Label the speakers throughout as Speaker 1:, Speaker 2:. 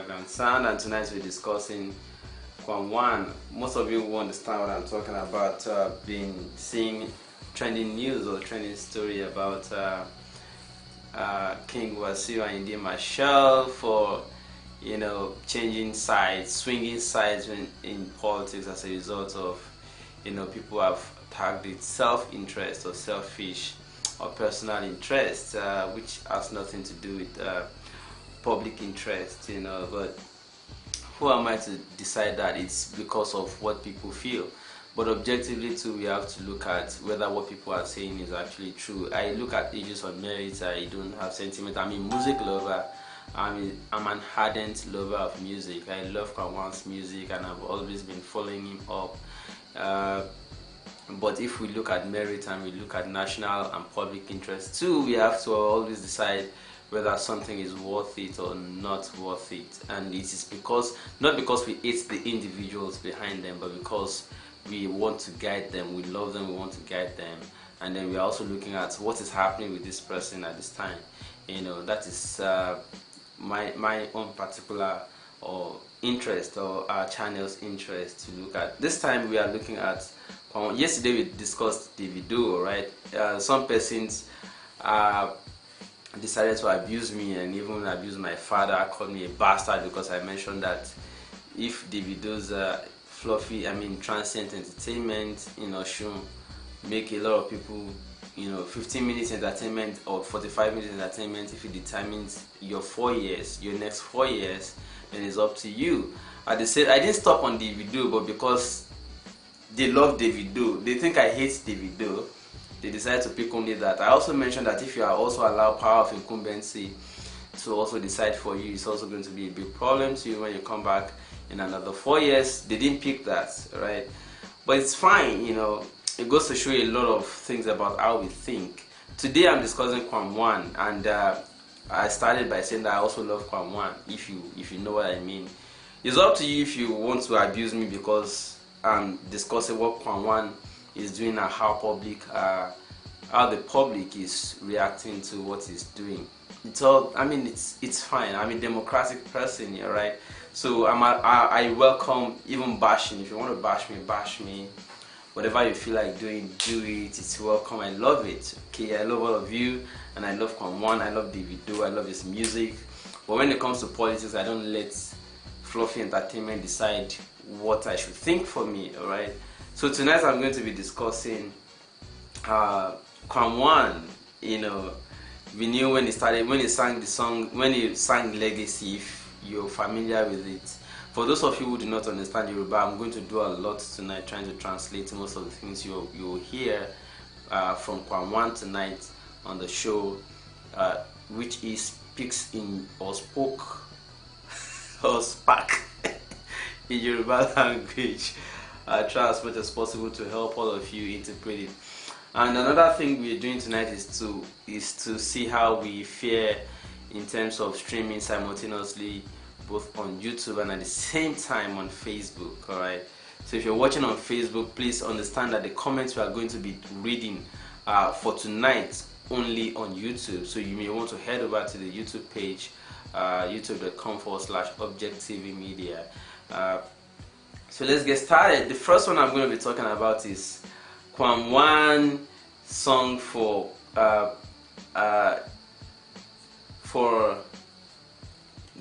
Speaker 1: background sound, and tonight we're discussing KWAM1. Most of you will understand what I'm talking about. Been seeing trending news or trending story about King Wasiu and Marshall for changing sides, swinging sides in politics as a result of people have tagged it self-interest or selfish or personal interest, which has nothing to do with public interest, but who am I to decide that it's because of what people feel? But objectively too, we have to look at whether what people are saying is actually true. I look at issues on merit. I don't have sentiment. I'm a music lover. I'm an ardent lover of music. I love KWAM1's music and I've always been following him up. But if we look at merit and we look at national and public interest too, we have to always decide whether something is worth it or not worth it. And it is not because we hate the individuals behind them, but because we want to guide them, we love them, we want to guide them. And then we're also looking at what is happening with this person at this time. That is my own particular or interest, or our channel's interest to look at. This time we are looking at, yesterday we discussed the video, right? Some persons decided to abuse me and even abuse my father, called me a bastard because I mentioned that if the videos fluffy, transient entertainment, should make a lot of people, 15 minutes entertainment or 45 minutes entertainment, if it determines your next 4 years, then it's up to you. They said I didn't stop on the video, but because they love the video, they think I hate the video, they decided to pick only that. I also mentioned that if you are also allowed power of incumbency to also decide for you, it's also going to be a big problem to you when you come back in another 4 years. They didn't pick that, right? But it's fine, it goes to show you a lot of things about how we think. Today I'm discussing KWAM1, and I started by saying that I also love KWAM1, if you know what I mean. It's up to you if you want to abuse me because I'm discussing what KWAM1 is doing and how the public is reacting to what he's doing. It's all, it's fine. I'm a democratic person here, right? So I welcome even bashing. If you want to bash me, whatever you feel like doing, do it. It's welcome. I love it. Okay, I love all of you, and I love KWAM1. I love the video. I love his music. But when it comes to politics, I don't let fluffy entertainment decide what I should think for me. All right. So tonight I'm going to be discussing KWAM1. We knew when he sang the song, when he sang Legacy, if you're familiar with it. For those of you who do not understand Yoruba, I'm going to do a lot tonight trying to translate most of the things you'll hear from KWAM1 tonight on the show, which he speaks in or spoke or spark in Yoruba language. Try as much as possible to help all of you interpret it. And another thing we're doing tonight is to see how we fare in terms of streaming simultaneously both on YouTube and at the same time on Facebook. Alright, so if you're watching on Facebook, please understand that the comments we are going to be reading for tonight only on YouTube. So you may want to head over to the YouTube page, youtube.com/Objectv media. So let's get started. The first one I'm going to be talking about is KWAM1 song for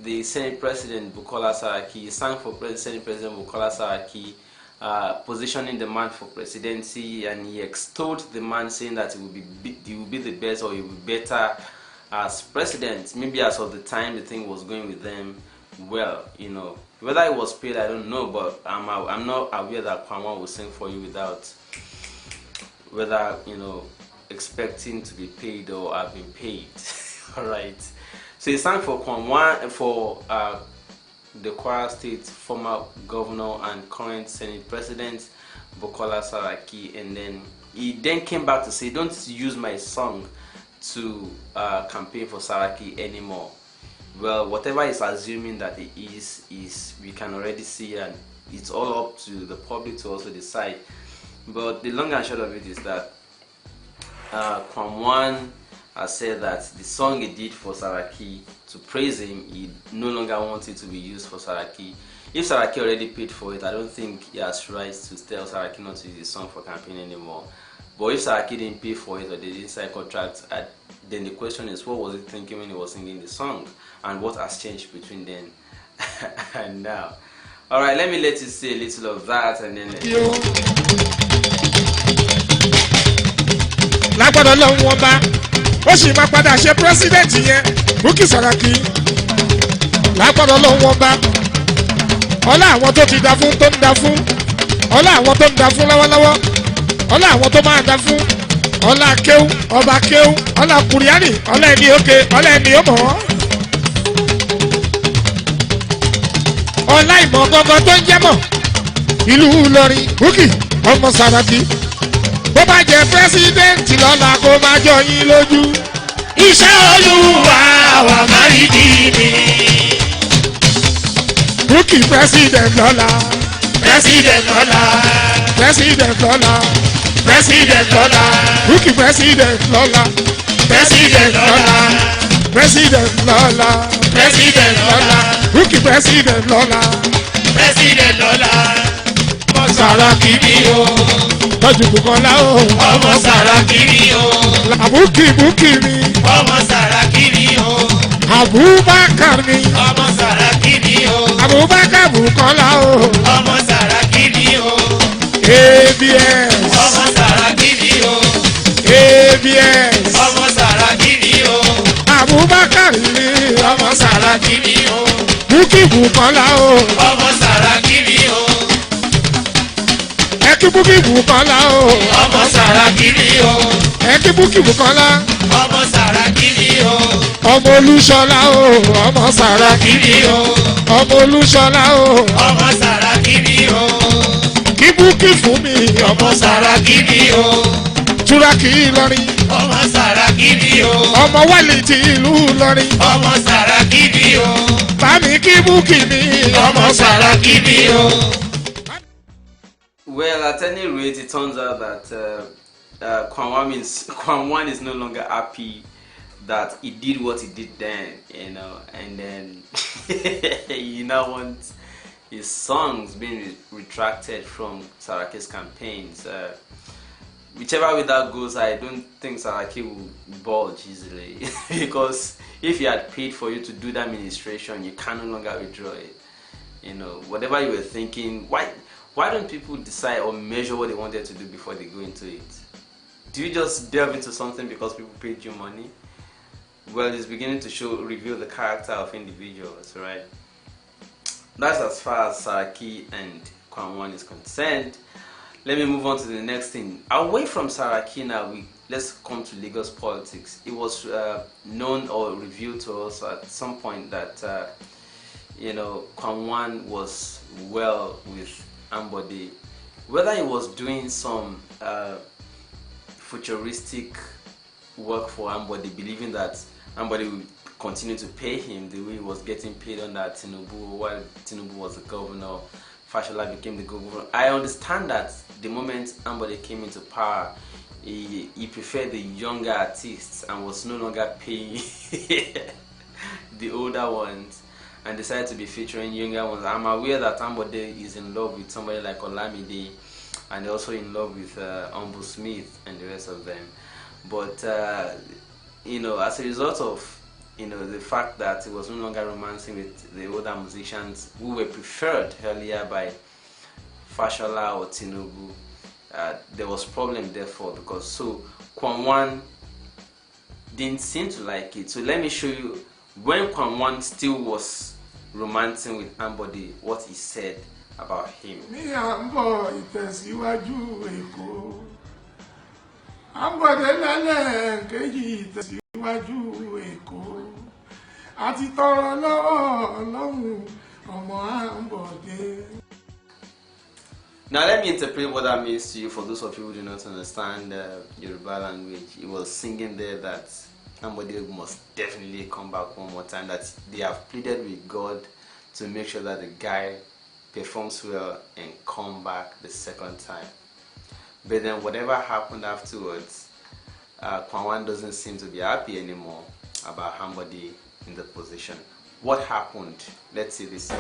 Speaker 1: the Senate President Bukola Saraki. He sang for Senate President Bukola Saraki, positioning the man for presidency, and he extolled the man, saying that he will be the best, or he will be better as president. Maybe as of the time the thing was going with them well, whether it was paid, I don't know, but I'm not aware that KWAM1 will sing for you without whether expecting to be paid or have been paid. All right. So he sang for KWAM1 for the Kwara State former governor and current Senate President Bukola Saraki, and then he came back to say, "Don't use my song to campaign for Saraki anymore." Well, whatever is assuming that it is we can already see, and it's all up to the public to also decide. But the long and short of it is that KWAM1 has said that the song he did for Saraki to praise him, he no longer wants it to be used for Saraki. If Saraki already paid for it, I don't think he has rights to tell Saraki not to use the song for campaign anymore. But if Saraki didn't pay for it or they didn't sign contracts, then the question is, what was he thinking when he was singing the song, and what has changed between then and now? All right, let me let you say a little of that, and then.
Speaker 2: Lágbọ́dọ̀ lọ́wọ́ wọn bá ó sì máa padà ṣe president yẹn Bukky Saraki. Lágbọ́dọ̀ lọ́wọ́ wọn bá ọlá àwọn tó ti dá fún tó ń dá fún, ọlá àwọn tó ń dá fún lọ́wọ́lọ́wọ́, ọlá àwọn tó máa dá fún, ọlá kéwú ọba kéwú, ọlá kùrìánì, ọlá ẹni òkè, ọlá ẹni ó mọ̀ ọ́. Ọlá ìmọ̀ gangan tó ń jẹ́ mọ̀ ìlú Ìlọrin Bukky ọmọ Saraki. Bó bá jẹ́ pẹ́sidẹ́ǹtì lọ́la kó má jọ yín lójú.
Speaker 3: Iṣẹ́ Olúwa wa máa rí dìní.
Speaker 2: Bukky president lọ́la.
Speaker 3: President lọ́la.
Speaker 2: President lọ́la.
Speaker 3: President lọ́la.
Speaker 2: Bukky president lọ́la.
Speaker 3: President lọ́la.
Speaker 2: President lọ́la.
Speaker 3: President lọ́la.
Speaker 2: Bukky president lọ́la.
Speaker 3: President lọ́la. Ọmọ Saraki ni o.
Speaker 2: Tọ́jú Bùkọ́lá o.
Speaker 3: Ọmọ Saraki ni o.
Speaker 2: Bukky ni.
Speaker 3: Ọmọ Saraki ni o.
Speaker 2: Abubakar ni.
Speaker 3: Ọmọ Saraki ni o.
Speaker 2: Abubakar Bùkọ́lá o.
Speaker 3: Ọmọ Saraki ni o.
Speaker 2: ABS.
Speaker 3: Ọmọ Saraki ni o.
Speaker 2: ABS.
Speaker 3: Ọmọ Saraki ni o.
Speaker 2: Abubakar ni.
Speaker 3: Ọmọ Saraki ni o.
Speaker 2: Bukky Bùkọ́lá o.
Speaker 3: Ọmọ Saraki ni o.
Speaker 2: Ẹkí Bukky Bùkọ́lá o.
Speaker 3: Ọmọ Saraki ni o.
Speaker 2: Ẹkí Bukky Bùkọ́lá.
Speaker 3: Ọmọ Saraki ni o.
Speaker 2: Ọmọ Olúṣọlá o. Ọmọ Saraki
Speaker 3: ni o.
Speaker 2: Ọmọ Olúṣọlá o.
Speaker 3: Ọmọ Saraki ni o.
Speaker 2: Kí Bukky fún mi.
Speaker 3: Ọmọ Saraki ni o.
Speaker 2: Túrákì Ìlọrin.
Speaker 3: Ọmọ Saraki ni o.
Speaker 2: Ọmọ Wálé ti ìlú Ìlọrin.
Speaker 3: Ọmọ Saraki ni o.
Speaker 2: Bámi kí Bukky mi.
Speaker 3: Ọmọ Saraki ni o.
Speaker 1: Well, at any rate, it turns out that KWAM1 is no longer happy that he did what he did then, you know, and then he now wants his songs being retracted from Saraki's campaigns. Whichever way that goes, I don't think Saraki will budge easily because if he had paid for you to do that administration, you can no longer withdraw it. You know, whatever you were thinking, why don't people decide or measure what they wanted to do before they go into it? Do you just delve into something because people paid you money? Well, it's beginning to reveal the character of individuals, right? That's as far as Saraki and KWAM1 is concerned. Let me move on to the next thing. Away from Saraki now, let's come to Lagos politics. It was known or revealed to us at some point that you know, KWAM1 was well with Ambode. Whether he was doing some futuristic work for Ambode, believing that Ambode would continue to pay him the way he was getting paid under Tinubu while Tinubu was the governor, Fashola became the governor. I understand that the moment Ambode came into power, he preferred the younger artists and was no longer paying the older ones and decided to be featuring younger ones. I'm aware that Ambode is in love with somebody like Olamide and also in love with Umbu Smith and the rest of them. But you know, as a result of the fact that he was no longer romancing with the older musicians who were preferred earlier by Fashola or Tinubu, there was problem therefore because KWAM1 didn't seem to like it. So let me show you when KWAM1 still was romancing with Ambode, what he said about him.
Speaker 2: Mi ambo ìtẹ̀síwájú Èkó. Ambode lálẹ́ kejì ìtẹ̀síwájú Èkó. Àti tọrọ lọ́wọ́ Ọlọ́run ọmọ Ambode.
Speaker 1: Now let me interpret what that means to you for those of you who do not understand Yoruba language. He was singing there that Ambode must definitely come back one more time, that they have pleaded with God to make sure that the guy performs well and come back the second time. But then whatever happened afterwards, KWAM1 doesn't seem to be happy anymore about Ambode in the position. What happened? Let's see this.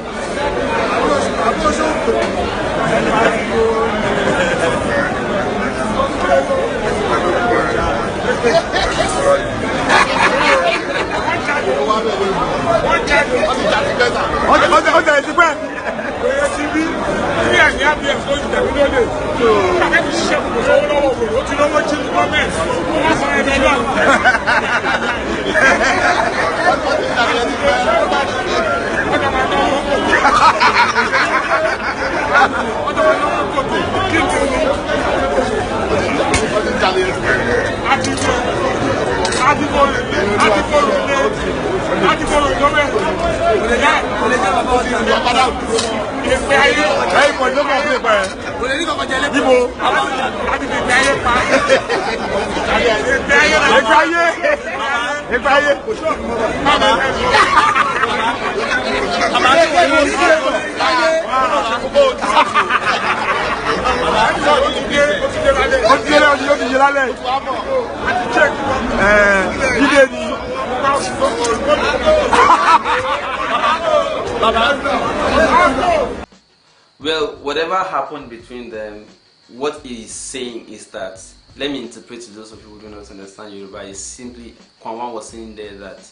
Speaker 1: Well, whatever happened between them, what he is saying is that, let me interpret to those of you who do not understand Yoruba, is simply KWAM1 was saying there that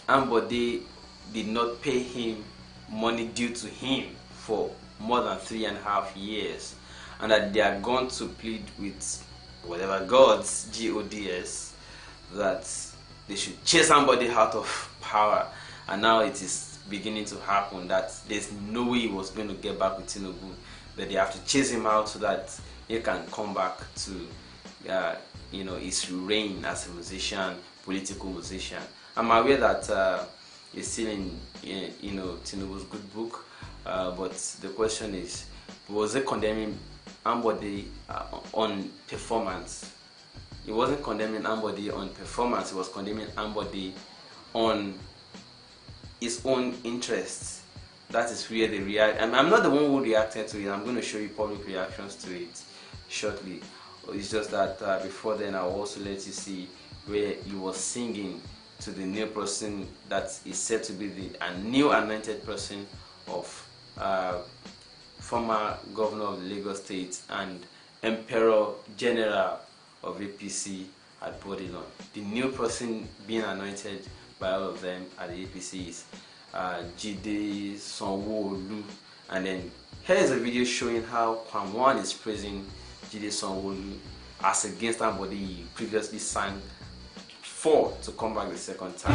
Speaker 1: Ambode did not pay him money due to him for more than 3.5 years, and that they are going to plead with whatever gods, G-O-D-S, that they should chase somebody out of power. And now it is beginning to happen that there's no way he was going to get back with Tinubu, that they have to chase him out so that he can come back to his reign as a musician, political musician. I'm aware that it's still in Tinubu's good book, but the question is, was it condemning Ambode on performance? It wasn't condemning Ambode on performance, it was condemning Ambode on his own interests. That is where the react. I'm not the one who reacted to it. I'm going to show you public reactions to it shortly. It's just that before then, I'll also let you see where he was singing to the new person that is said to be a new anointed person of former governor of the Lagos State and Emperor General of APC at Bodilon. The new person being anointed by all of them at the APC is GTBank. And then here is a video showing how KWAM1 is praising GTBank as against somebody he previously sang for to come back the second time.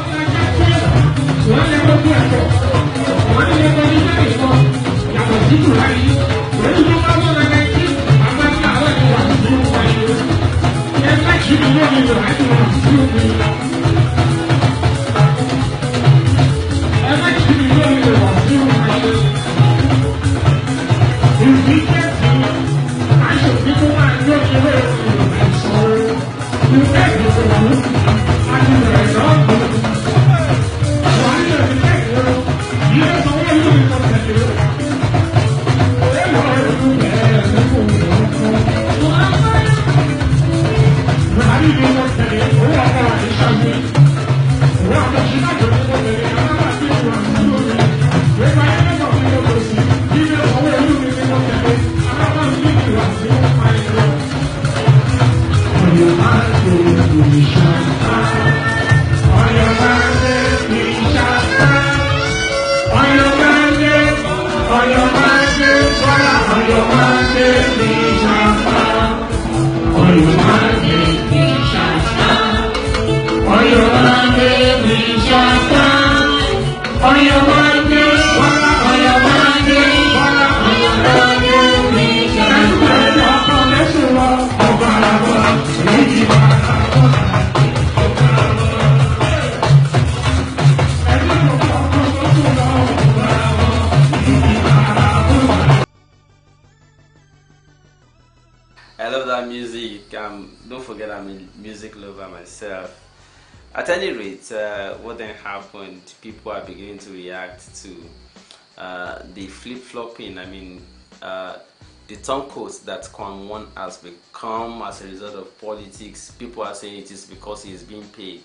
Speaker 1: I love that music. Don't forget, I'm a music lover myself. At any rate, what then happened? People are beginning to react to the flip-flopping. I mean, the turncoat that KWAM1 has become as a result of politics. People are saying it is because he is being paid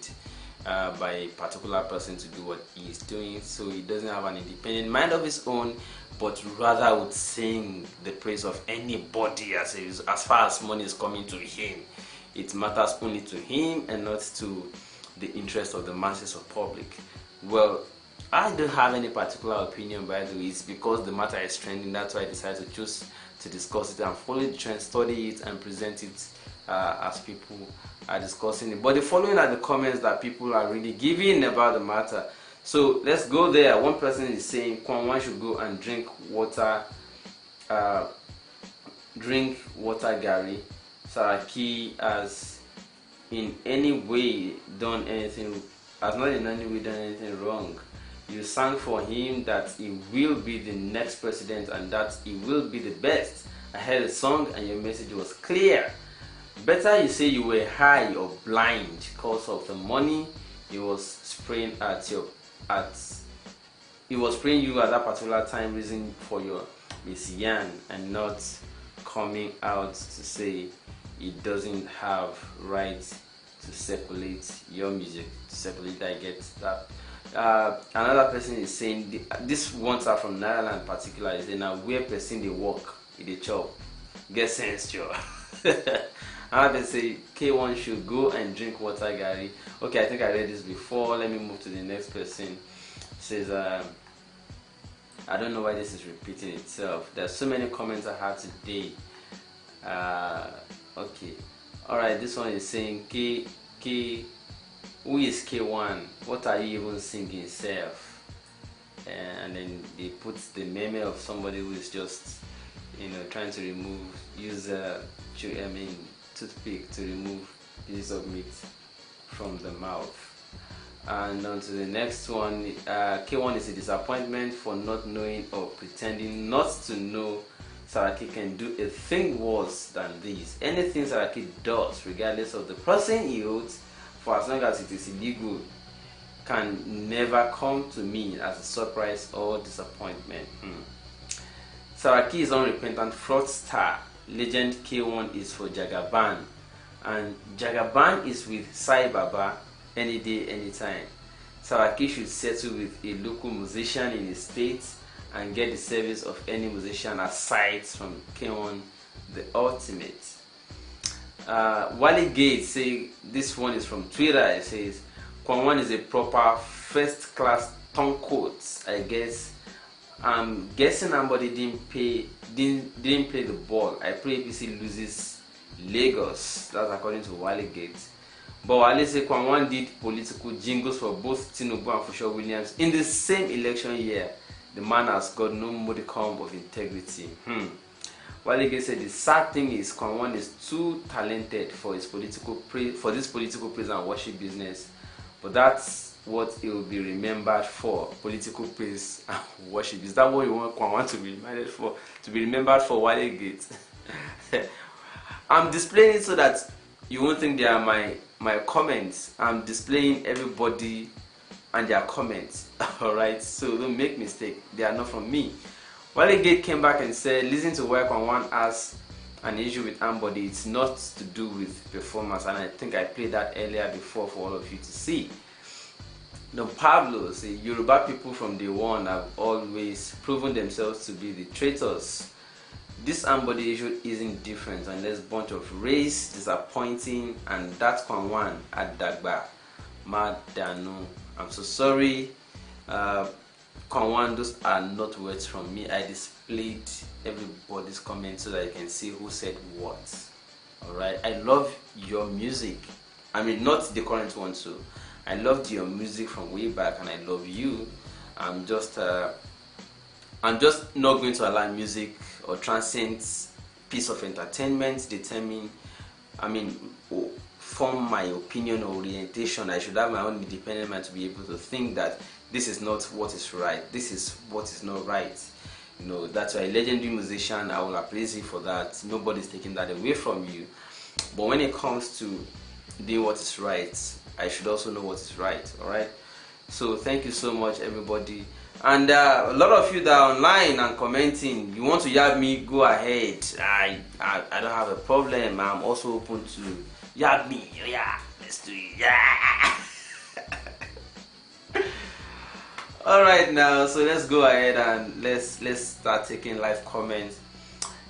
Speaker 1: by a particular person to do what he is doing, so he doesn't have an independent mind of his own, but rather would sing the praise of anybody as far as money is coming to him. It matters only to him and not to the interest of the masses of public. Well, I don't have any particular opinion, by the way. It's because the matter is trending. That's why I decided to choose to discuss it and follow the trend, study it, and present it as people are discussing it. But the following are the comments that people are really giving about the matter. So let's go there. One person is saying KWAM1 should go and drink water Gary. Saraki has in any way done anything, has not in any way done anything wrong. You sang for him that he will be the next president and that he will be the best. I heard the song and your message was clear. Better you say you were high or blind because of the money he was spraying he was spraying you at that particular time, reason for your messian, and not coming out to say he doesn't have right to circulate your music. To circulate, I get that. Another person is saying, this ones are from Netherlands in particular, is saying now where person they work, they chop, get sense, Joe. Another person say K1 should go and drink water, Gary. Okay, I think I read this before. Let me move to the next person. It says, I don't know why this is repeating itself. There's so many comments I had today. Okay, all right. This one is saying who is K1? What are you even singing, self? And then they put the meme of somebody who is just, trying to use toothpick to remove pieces of meat from the mouth. And on to the next one. K1 is a disappointment for not knowing or pretending not to know. Saraki can do a thing worse than this. Anything Saraki does, regardless of the person he owes, for as long as it is illegal, can never come to me as a surprise or disappointment. Saraki is unrepentant fraudster. Legend K1 is for Jagaban, and Jagaban is with Sai Baba any day, anytime. Saraki should settle with a local musician in his state and get the service of any musician aside from K1, the ultimate. Wally Gates say, this one is from Twitter. It says KWAM1 is a proper first class turncoat. I guess I'm guessing somebody didn't play the ball. I pray APC loses Lagos. That's according to Wally Gates. But Wally say KWAM1 did political jingles for both Tinubu and Fushua Williams in the same election year. The man has got no modicum of integrity. Wally Gates said the sad thing is KWAM1 is too talented for his political praise and worship business. But that's what he will be remembered for, political praise and worship. Is that what you want KWAM1 to be remembered for? To be remembered for Wally Gates? I'm displaying it so that you won't think they are my comments. I'm displaying everybody and their comments. Alright, so don't make mistake, they are not from me. Wally Gates came back and said, listen to why KWAM1 has an issue with Ambody. It's not to do with performance, and I think I played that earlier before for all of you to see. Don Pablo say Yoruba people from day one have always proven themselves to be the traitors. This Ambody issue isn't different unless bunch of race disappointing, and that's KWAM1 at Dagba Madanu. I'm so sorry. KWAM1, those are not words from me. I displayed everybody's comments so that you can see who said what. Alright, I love your music. I mean, not the current one too. I loved your music from way back, and I love you. I'm just not going to allow music or transient piece of entertainment form my opinion or orientation. I should have my own independent mind to be able to think that this is not what is right, this is what is not right. That's why a legendary musician, I will appraise you for that. Nobody's taking that away from you. But when it comes to doing what is right, I should also know what is right. Alright, so thank you so much, everybody. And a lot of you that are online and commenting, you want to yab me, go ahead. I don't have a problem. I'm also open to yab me. Yeah, let's do it. Yeah. All right, now, so let's go ahead and let's start taking live comments.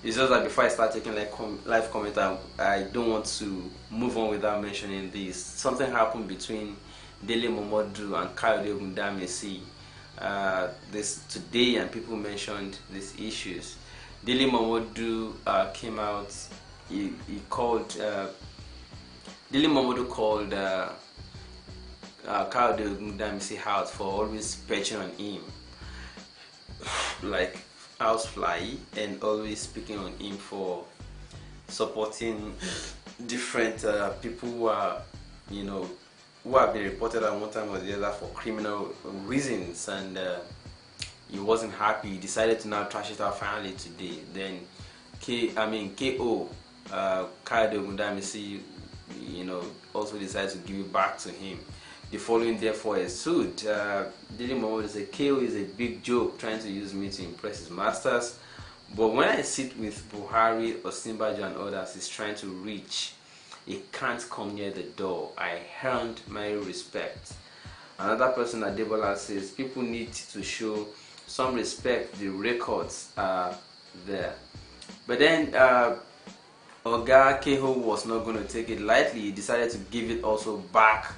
Speaker 1: It's just that before I start taking live comments, I don't want to move on without mentioning this. Something happened between Dele Momodu and Kayode Ogundamesi this today, and people mentioned these issues. Dele Momodu came out. He called. Dele Momodu called Kayode Ogundamesi out for always perching on him, like housefly, and always speaking on him for supporting different people who are, who have been reported at one time or the other for criminal reasons, and he wasn't happy. He decided to now trash it out finally today. Then KO Kayode Ogundamesi, also decided to give it back to him. The following therefore ensued. Dele Momodu said KO is a big joke trying to use me to impress his masters, but when I sit with Buhari, Osinbajo and others he's trying to reach, he can't come near the door. I earned my respect. Another person, Adebola, says people need to show some respect. The records are there. But then Oga Keho was not going to take it lightly. He decided to give it also back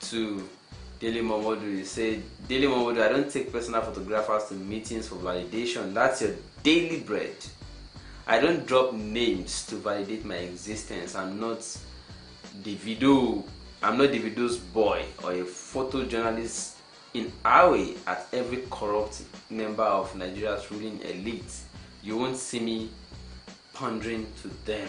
Speaker 1: to Dele Momodu. He said, Dele Momodu, I don't take personal photographers to meetings for validation. That's your daily bread. I don't drop names to validate my existence. I'm not Davido's boy or a photojournalist in our way at every corrupt member of Nigeria's ruling elite. You won't see me pandering to them.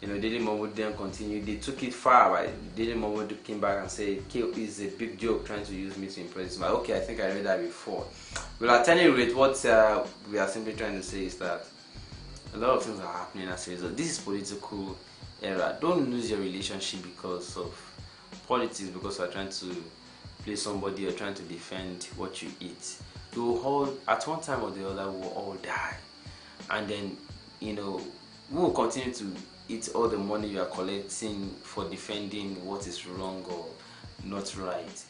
Speaker 1: Dele Momodu then continued. They took it far. But Dele Momodu came back and said, "K is a big joke trying to use me to impress him." Okay, I think I read that before. Well, at any rate, what we are simply trying to say is that a lot of things are happening as a result. This is political era. Don't lose your relationship because of politics, because you are trying to play somebody or trying to defend what you eat. You will all, at one time or the other, we will all die, and then we will continue to eat all the money you are collecting for defending what is wrong or not right.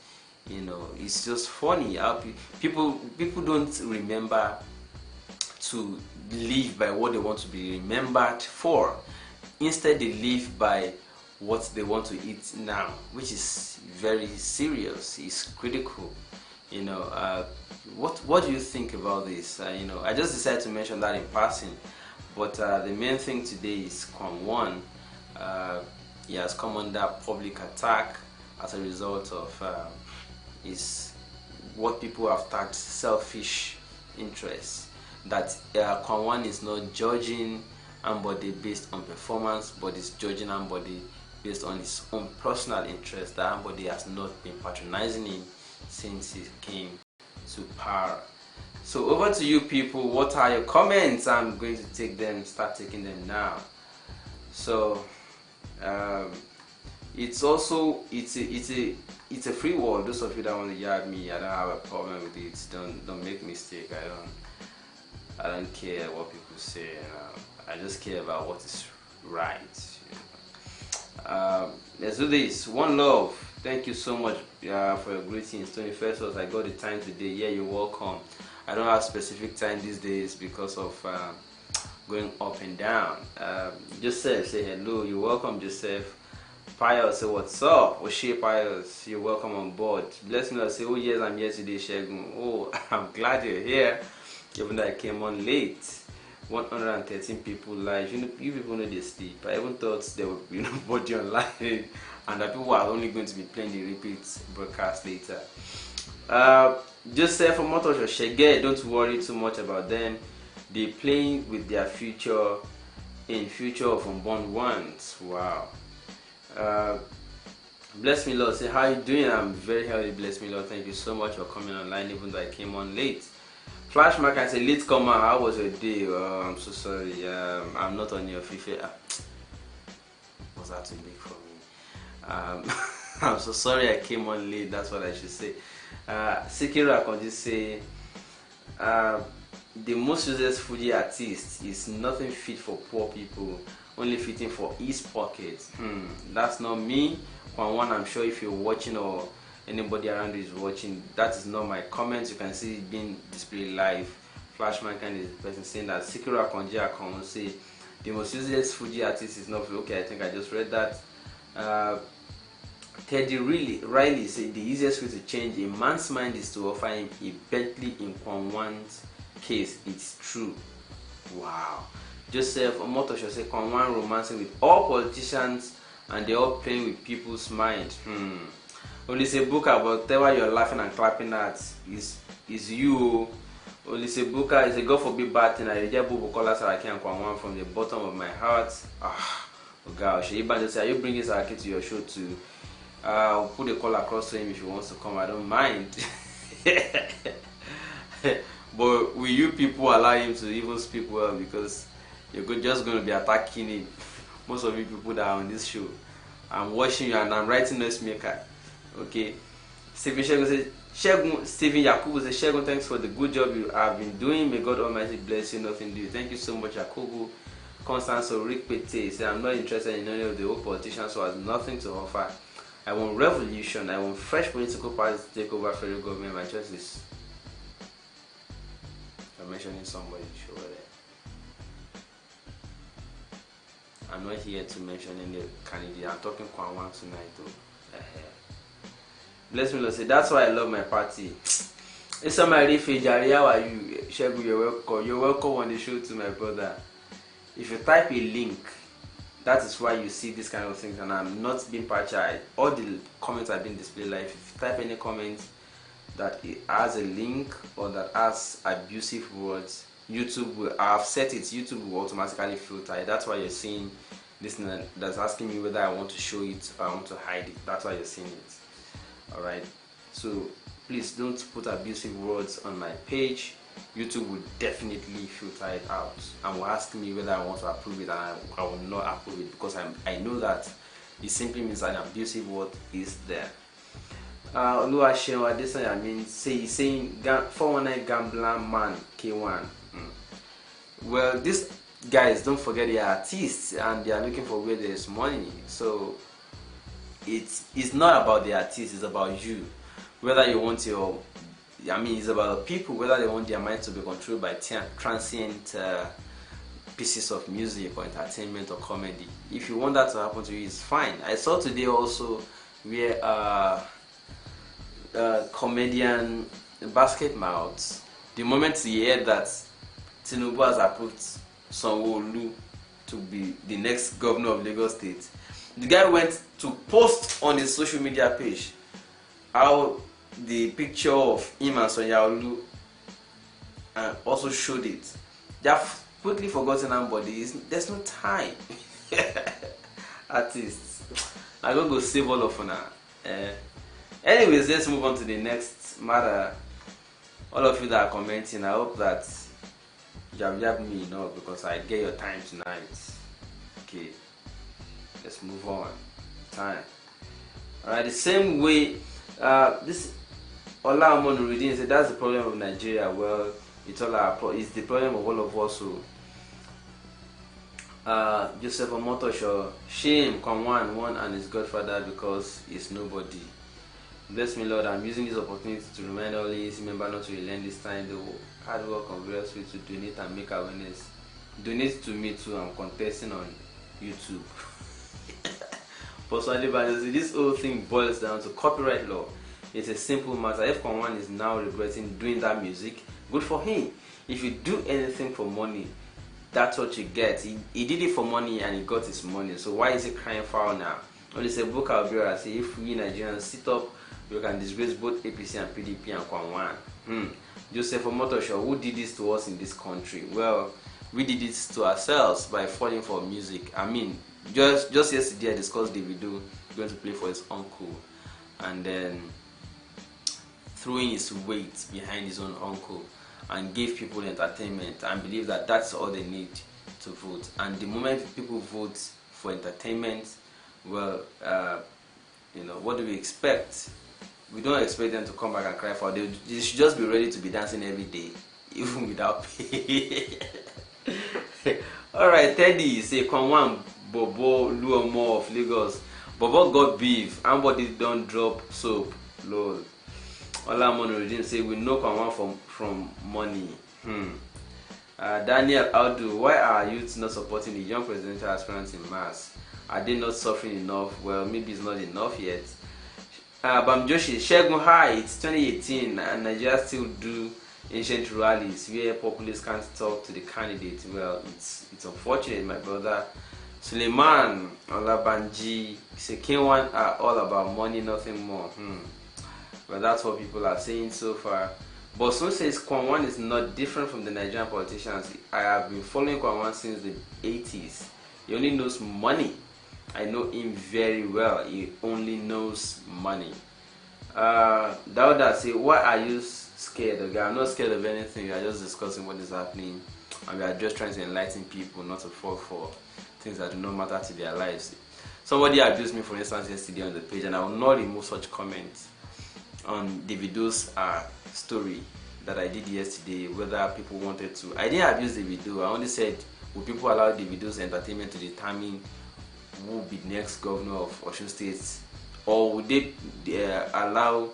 Speaker 1: It's just funny how people don't remember to live by what they want to be remembered for. Instead, they live by what they want to eat now, which is very serious. It's critical. What do you think about this? I just decided to mention that in passing. But the main thing today is KWAM1. He has come under public attack as a result of what people have tagged selfish interests. That KWAM1 is not judging somebody based on performance, but is judging somebody based on his own personal interest. That somebody has not been patronizing him since he came to power. So over to you people. What are your comments? I'm going to start taking them now. So it's a free world. Those of you that want to yard me, I don't have a problem with it. Don't make mistake. I don't care what people say. I just care about what is right. Let's do this. One love. Thank you so much for your greetings. 21st, I got the time today. Yeah, you're welcome. I don't have specific time these days because of going up and down. Joseph, say hello. You're welcome, Joseph. Pius, say what's up? Oshe Pius, you're welcome on board. Blessing us, say, oh yes, I'm here today, Segun. Oh, I'm glad you're here, even though I came on late. 113 people live. You people know they sleep. I even thought there would be nobody online, and that people are only going to be playing the repeat broadcast later. Joseph from Motosho Shege, don't worry too much about them. They playing with their future of unborn ones. Wow. Bless me Lord, say how you doing? I'm very healthy, bless me Lord. Thank you so much for coming online even though I came on late. Flashback, I say late comer, how was your day? I'm so sorry, I'm not on your FIFA. Was that too big for me? I'm so sorry I came on late, that's what I should say. Sekiro, I can just say the most useless Fuji artist is nothing fit for poor people, only fitting for his pocket. That's not me. KWAM1, I'm sure if you're watching or anybody around you is watching, that is not my comment. You can see it being displayed live. Flashman kind is the person saying that Sikira Konji Akon say the most useless Fuji artist is not. Okay, I think I just read that. Teddy Riley said the easiest way to change a man's mind is to offer him a Bentley in KWAM1's case. It's true. Wow. Joseph Omotosho said KWAM1 romancing with all politicians and they're all playing with people's mind. Only say Buka, but whatever you're laughing and clapping at is you. Only say Buka is a God forbid bad thing. I reject Bukola Saraki and KWAM1 from the bottom of my heart. Oh gosh, Iban just say, are you bringing Saraki to your show too? I'll put a call across to him if he wants to come. I don't mind. But will you people allow him to even speak well, because you're just going to be attacking him? Most of you people that are on this show, I'm watching you and I'm writing noise maker. Okay, Stephen Segun says, Stephen Yakubu says, Segun, thanks for the good job you have been doing. May God Almighty bless you, nothing do. Thank you so much, Yakubu. Constance Rick Pete says, I'm not interested in any of the old politicians who has nothing to offer. I want revolution. I want fresh political parties to take over federal government. My choice is. I'm mentioning somebody. Sure. I'm not here to mention any candidate. I'm talking KWAM1 tonight, though. Bless me, Lord. Say that's why I love my party. It's somebody Fejari. How are you, Segun? You're welcome. You're welcome on the show to my brother. If you type a link, that is why you see this kind of things, and I'm not being partial. All the comments have been displayed live. If you type any comment that it has a link or that has abusive words, YouTube will, I've set it, YouTube will automatically filter it. That's why you're seeing this. That's asking me whether I want to show it or I want to hide it. That's why you're seeing it. Alright, so please don't put abusive words on my page. YouTube will definitely filter it out and will ask me whether I want to approve it, and I will not approve it, because I know that it simply means an abusive word is there. Oluwasegun Adesanya, I mean, he's saying 419 gambler man K1. Well, these guys, don't forget, they are artists and they are looking for where there is money. So it's not about the artist, it's about you. Whether you want your, I mean, it's about the people, whether they want their mind to be controlled by transient pieces of music or entertainment or comedy. If you want that to happen to you, it's fine. I saw today also where comedian Basket Mouth, the moment he heard that Tinubu has approved Sanwo-Olu to be the next governor of Lagos State, the guy went to post on his social media page how the picture of him and Sanwo-Olu and also showed it. They have quickly forgotten everybody. There's no time. Artists, I'm gonna go save all of now. Anyways, let's move on to the next matter. All of you that are commenting, I hope that you have yabbed me enough, because I get your time tonight. Okay, let's move on. Time. Alright, the same way this Olawoye Oluwasegun said that's the problem of Nigeria. Well, it's the problem of all of us. So Joseph Omotosho, shame KWAM1 and his godfather because he's nobody. Bless me, Lord. I'm using this opportunity to remind all these members not to relent this time. The hard work on various ways to donate and make awareness. Donate to me too. I'm contesting on YouTube. Personally, this whole thing boils down to copyright law. It's a simple matter. If KWAM1 is now regretting doing that music, good for him. If you do anything for money, that's what you get. He did it for money and he got his money. So why is he crying foul now? Only say book our beer. Say if we Nigerians sit up, we can disgrace both APC and PDP and KWAM1. Joseph Omotosho, who did this to us in this country? Well, we did it to ourselves by falling for music. I mean, just yesterday I discussed Davido going to play for his uncle, and then throwing his weight behind his own uncle, and gave people entertainment, and believe that that's all they need to vote. And the moment people vote for entertainment, well, what do we expect? We don't expect them to come back and cry for it. They should just be ready to be dancing every day. even without pay. Alright, Teddy say KWAM1 Bobo Luomo of Lagos. Bobo got beef, and body don't drop soap. Lol. Ola Monoridin say we know KWAM1 from money. Daniel Audu, why are youths not supporting the young presidential aspirants in mass? Are they not suffering enough? Well, maybe it's not enough yet. Bamjoshi, Segun, hi, it's 2018 and Nigeria still do ancient rallies where populists can't talk to the candidate. Well, it's unfortunate, my brother. Suleiman Olabanji say K1 are all about money, nothing more. Well, that's what people are saying so far. Bosun says KWAM1 is not different from the Nigerian politicians. I have been following KWAM1 since the 80s. He only knows money. I know him very well. He only knows money. Dauda say, why are you scared? Okay, I'm not scared of anything. We are just discussing what is happening, and we are just trying to enlighten people, not to fall for things that do not matter to their lives. Somebody abused me, for instance, yesterday on the page, and I will not remove such comments on Davido's story that I did yesterday, whether people wanted to. I didn't abuse Davido. I only said, would people allow Davido's entertainment to determine who will be the next governor of Osun State, or would they allow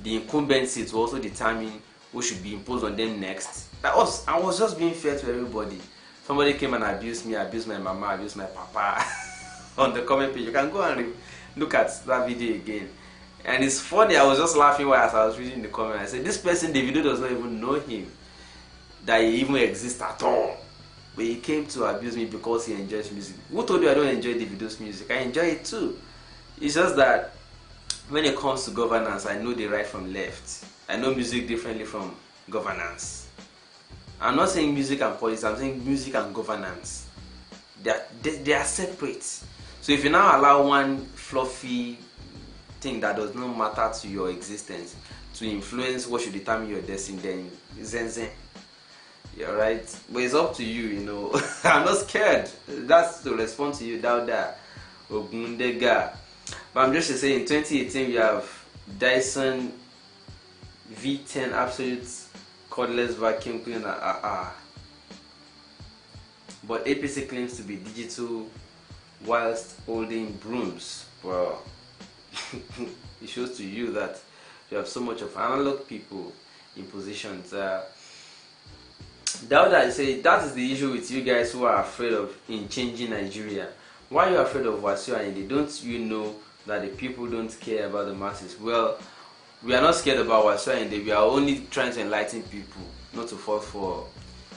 Speaker 1: the incumbency to also determine who should be imposed on them next? I was just being fair to everybody. Somebody came and abused me, abused my mama, abused my papa on the comment page. You can go and look at that video again. And it's funny, I was just laughing while I was reading the comment. I said, this person, Davido, does not even know him, that he even exists at all. But he came to abuse me because he enjoys music. Who told you I don't enjoy Davido's music? I enjoy it too. It's just that when it comes to governance, I know the right from left. I know music differently from governance. I'm not saying music and politics, I'm saying music and governance. They are separate. So if you now allow one fluffy thing that does not matter to your existence to influence what should determine your destiny, then zen. Yeah, right. But it's up to you, you know. I'm not scared. That's to respond to you down there. Ogundega. But I'm just saying, in 2018 we have Dyson V10 Absolute Cordless Vacuum Cleaner. But APC claims to be digital whilst holding brooms. Well, it shows to you that you have so much of analog people in positions. Dauda say that is the issue with you guys who are afraid of in changing Nigeria. Why are you afraid of Wasiu Ayinde? Don't you know that the people don't care about the masses? Well, we are not scared about Wasiu Ayinde. We are only trying to enlighten people, not to fall for,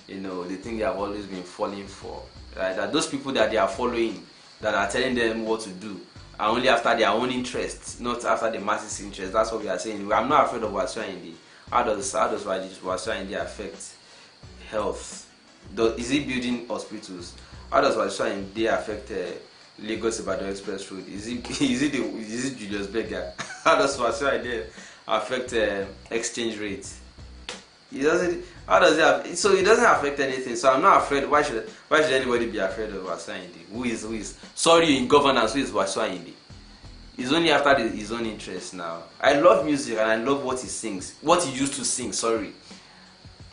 Speaker 1: you know, the thing they have always been falling for. Right? That those people that they are following, that are telling them what to do, are only after their own interests, not after the masses' interests. That's what we are saying. I'm not afraid of Wasiu Ayinde. How does Wasiu Ayinde affect health? Is it building hospitals? How does Wasiu Ayinde affect Lagos Ibadan Express Road? Is it Julius Berger? How does Wasiu Ayinde affect exchange rate? It doesn't. How does it have, so it doesn't affect anything. So I'm not afraid. Why should anybody be afraid of Wasiu Ayinde? Who is sorry in governance? Who is Wasiu Ayinde? He's only after his own interest now. I love music and I love what he sings, what he used to sing. Sorry.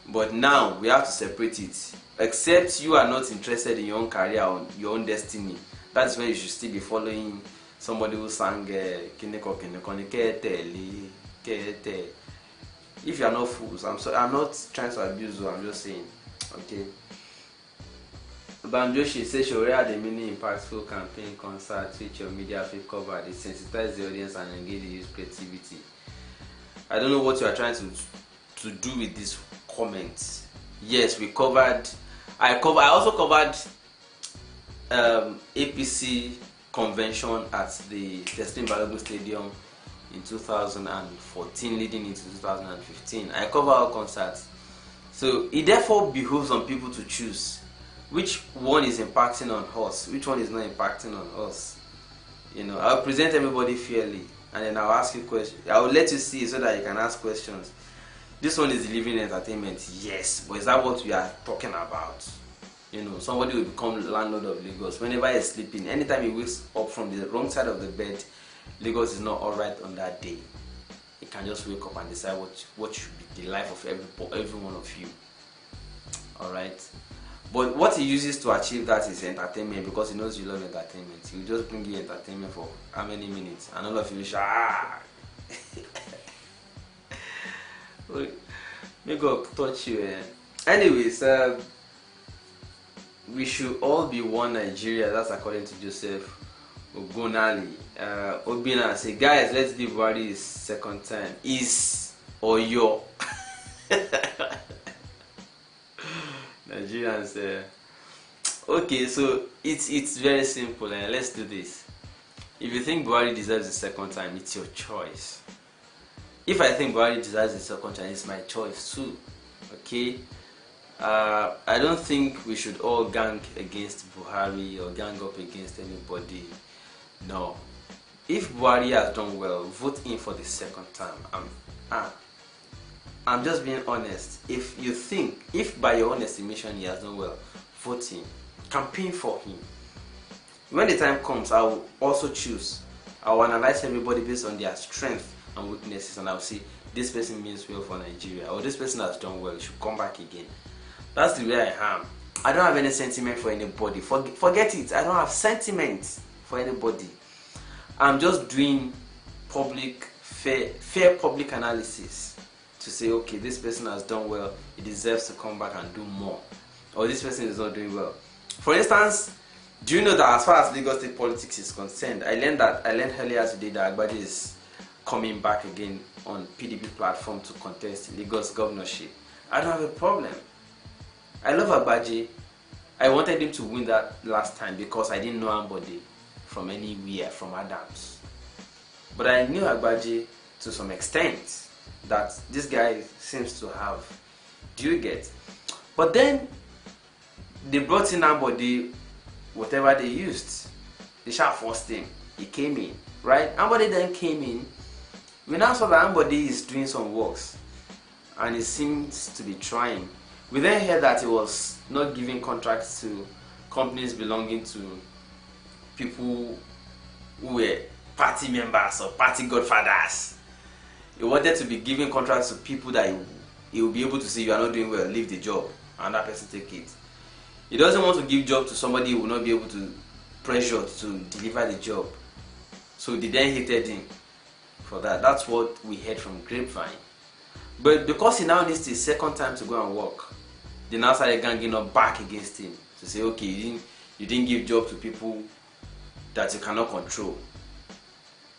Speaker 1: But now we have to separate it. Except you are not interested in your own career or your own destiny. That's when you should still be following somebody who sang Kineko. If you are not fools, I'm sorry. I'm not trying to abuse you. I'm just saying. Okay. Bamjoshi says she already had a mini impactful campaign concert which your media have covered. It sensitized the audience and engage the youth creativity. I don't know what you are trying to do with this comments. Yes, we covered. I also covered APC convention at the Testing Balogun Stadium in 2014, leading into 2015. I cover all concerts. So it therefore behooves on people to choose which one is impacting on us, which one is not impacting on us. You know, I'll present everybody fairly, and then I'll ask you questions. I will let you see so that you can ask questions. This one is delivering entertainment, yes, but is that what we are talking about? You know, somebody will become landlord of Lagos whenever he's sleeping. Anytime he wakes up from the wrong side of the bed, Lagos is not alright on that day. He can just wake up and decide what should be the life of every one of you. Alright? But what he uses to achieve that is entertainment, because he knows you love entertainment. He will just bring you entertainment for how many minutes, and all of you will shout, ah! May God touch you. Anyways, we should all be one Nigeria. That's according to Joseph Ogunali. Obina say, guys, let's give Buhari his second time. Is or your Nigerians. Okay, so it's very simple. Let's do this. If you think Buhari deserves a second time, it's your choice. If I think Buhari deserves a second time, it's my choice too. Okay. I don't think we should all gang against Buhari or gang up against anybody. No. If Buhari has done well, vote in for the second time. I'm just being honest. If by your own estimation he has done well, vote in. Campaign for him. When the time comes, I will also choose. I will analyze everybody based on their strength and weaknesses, and I will say this person means well for Nigeria, or this person has done well, should come back again. That's the way I am. I don't have any sentiment for anybody. Forget it. I don't have sentiment for anybody. I'm just doing fair public analysis to say, okay, this person has done well, he deserves to come back and do more, or this person is not doing well. For instance, do you know that as far as Lagos State politics is concerned, I learned earlier today that Agbaje is coming back again on PDP platform to contest Lagos governorship. I don't have a problem. I love Agbaje. I wanted him to win that last time because I didn't know anybody from anywhere, from Adams. But I knew Agbaje to some extent, that this guy seems to have. Do you get? But then they brought in Ambody, whatever they used. They shall forced him. He came in, right? Ambody then came in. We now saw that Ambody is doing some works, and he seems to be trying. We then heard that he was not giving contracts to companies belonging to people who were party members or party godfathers. He wanted to be giving contracts to people that he will be able to say, you are not doing well, leave the job, and that person take it. He doesn't want to give job to somebody who will not be able to pressure to deliver the job. So they then hated him for that. That's what we heard from Grapevine. But because he now needs his second time to go and work, they now started ganging up back against him to say, okay, you didn't give job to people that you cannot control.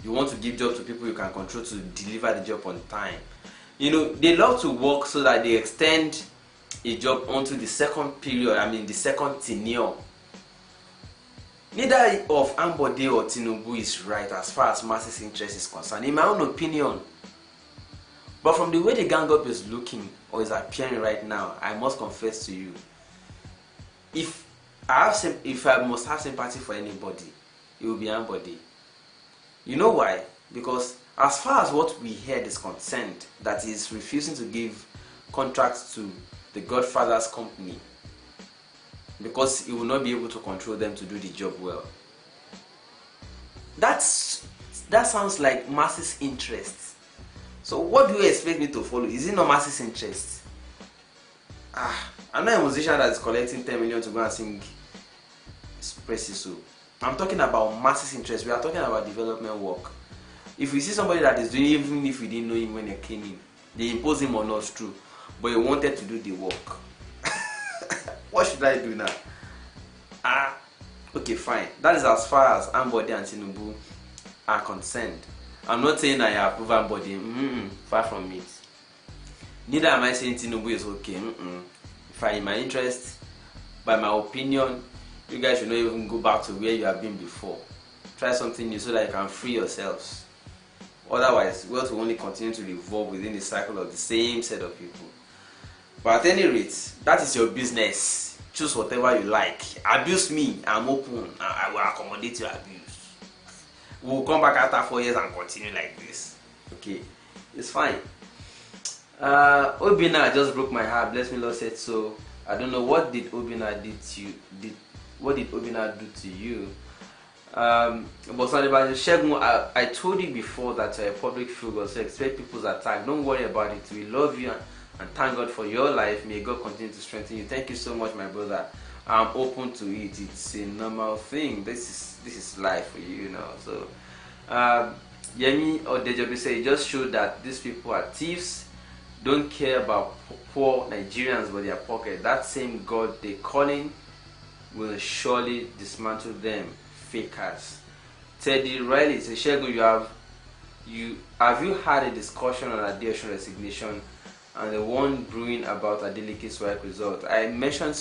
Speaker 1: You want to give job to people you can control to deliver the job on time. You know, they love to work so that they extend a job onto the second period, the second tenure. Neither of Ambode or Tinubu is right as far as masses' interest is concerned, in my own opinion. But from the way the gang up is looking or is appearing right now, I must confess to you, if I must have sympathy for anybody, it will be Ambode. You know why? Because as far as what we heard is concerned, that he is refusing to give contracts to the Godfather's company because he will not be able to control them to do the job well. That sounds like masses' interest. So what do you expect me to follow? Is it not masses' interest? I'm not a musician that is collecting 10 million to go and sing praises. So I'm talking about masses' interest. We are talking about development work. If we see somebody that is doing, even if we didn't know him when he came in, they impose him on us true, but he wanted to do the work. What should I do now? Okay, fine. That is as far as Ambode and Tinubu are concerned. I'm not saying I approve Ambode. Far from it. Neither am I saying Tinubu is okay. If I in my interest, by my opinion, you guys should not even go back to where you have been before. Try something new so that you can free yourselves. Otherwise, wealth will only continue to revolve within the cycle of the same set of people. But at any rate, that is your business. Choose whatever you like. Abuse me, I'm open. I will accommodate your abuse. We'll come back after 4 years and continue like this. Okay, it's fine. Obina just broke my heart. Bless me, Lord said so. I don't know what did Obina did to you. What did Obina do to you? But Segun, I told you before that you're a public figure, so expect people's attack. Don't worry about it. We love you and thank God for your life. May God continue to strengthen you. Thank you so much, my brother. I'm open to it. It's a normal thing. This is life for you, you know. So Yemi or Dejobi say it just showed that these people are thieves, don't care about poor Nigerians but their pocket. That same God they calling will surely dismantle them. Fakers. Teddy Riley says, Segun, have you had a discussion on Adeosun resignation and the one brewing about Adeliki's work result? I mentioned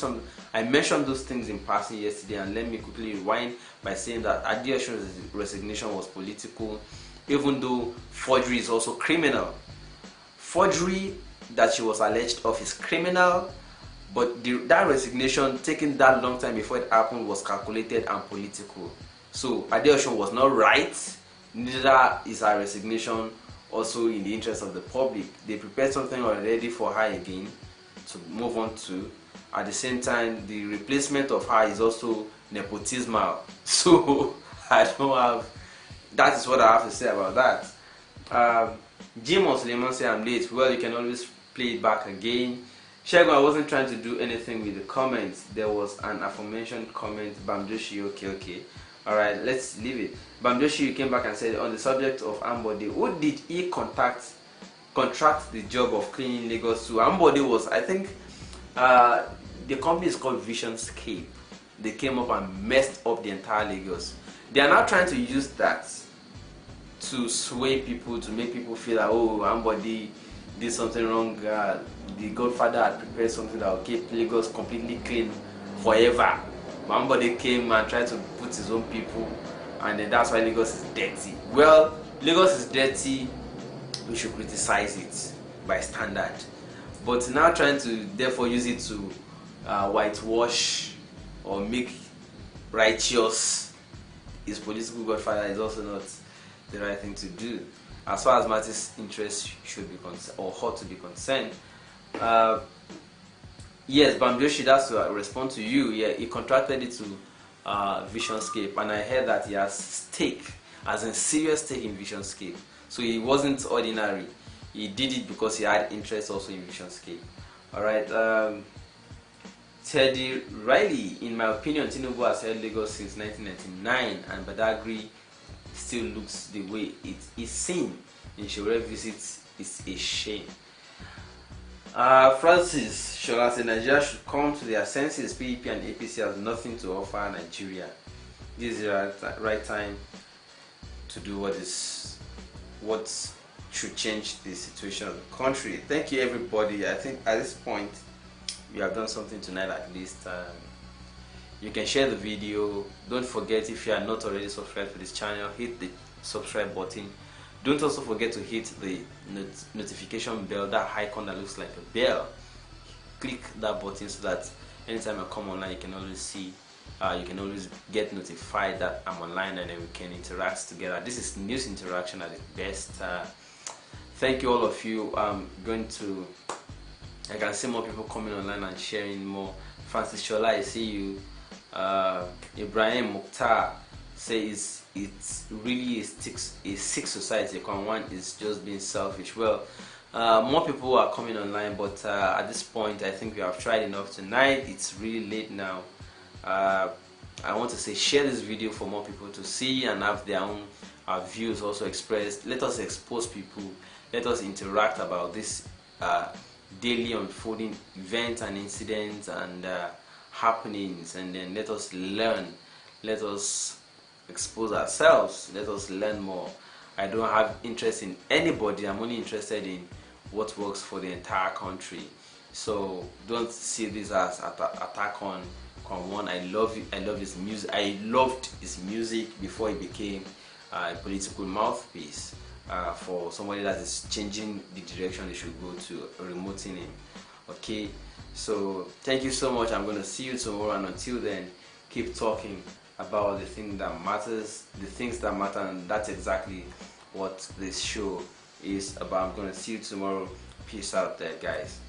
Speaker 1: those things in passing yesterday, and let me quickly rewind by saying that Adeosun's resignation was political, even though forgery is also criminal. Forgery that she was alleged of is criminal, but that resignation taking that long time before it happened was calculated and political. So Adeosun was not right, neither is her resignation also in the interest of the public. They prepared something already for her again to move on to. At the same time, the replacement of her is also nepotismal. So that is what I have to say about that. Jim Osleman say I'm late. Well, you can always play it back again. Segun, I wasn't trying to do anything with the comments. There was an aforementioned comment. Bamjoshi, okay. Alright, let's leave it. Bamjoshi, you came back and said on the subject of Ambode, who did he contract the job of cleaning Lagos to? Ambode was, I think, the company is called Visionscape. They came up and messed up the entire Lagos. They are now trying to use that to sway people, to make people feel like, oh, Ambode did something wrong. The Godfather had prepared something that will keep Lagos completely clean forever. Ambode came and tried to put his own people, and then that's why Lagos is dirty. Well, Lagos is dirty, we should criticize it by standard. But now trying to therefore use it to whitewash or make righteous his political godfather is also not the right thing to do. As far as Martin's interests should be concerned or ought to be concerned. Yes, Bamjoshi, that's to respond to you. Yeah, he contracted it to Visionscape, and I heard that he has stake, as in serious stake in Visionscape. So he wasn't ordinary. He did it because he had interest also in Visionscape. Alright, Teddy Riley, in my opinion, Tinubu has held Lagos since 1999, and Badagry still looks the way it is seen. Insurance visits is a shame. Francis Shola said Nigeria should come to their senses. PDP and APC has nothing to offer Nigeria. This is the right time to do what should change the situation of the country. Thank you, everybody. I think at this point we have done something tonight at least. You can share the video. Don't forget, if you are not already subscribed to this channel, hit the subscribe button. Don't also forget to hit the notification bell, that icon that looks like a bell. Click that button so that anytime I come online, you can always see, you can always get notified that I'm online, and then we can interact together. This is news interaction at its best. Thank you, all of you. I can see more people coming online and sharing more. Francis Shola, I see you. Ibrahim Mukhtar says it's really a sick society. KWAM1 is just being selfish. Well, more people are coming online, but at this point I think we have tried enough tonight. It's really late now. I want to say, share this video for more people to see and have their own views also expressed. Let us expose people. Let us interact about this daily unfolding events and incidents and happenings, and then let us learn. Let us expose ourselves. Let us learn more. I don't have interest in anybody. I'm only interested in what works for the entire country. So don't see this as attack on KWAM1. I love his music. I loved his music before he became a political mouthpiece for somebody that is changing the direction they should go to, remoting him. Okay, so thank you so much. I'm going to see you tomorrow, and until then, keep talking about the thing that matters, the things that matter, and that's exactly what this show is about. I'm going to see you tomorrow. Peace out there, guys.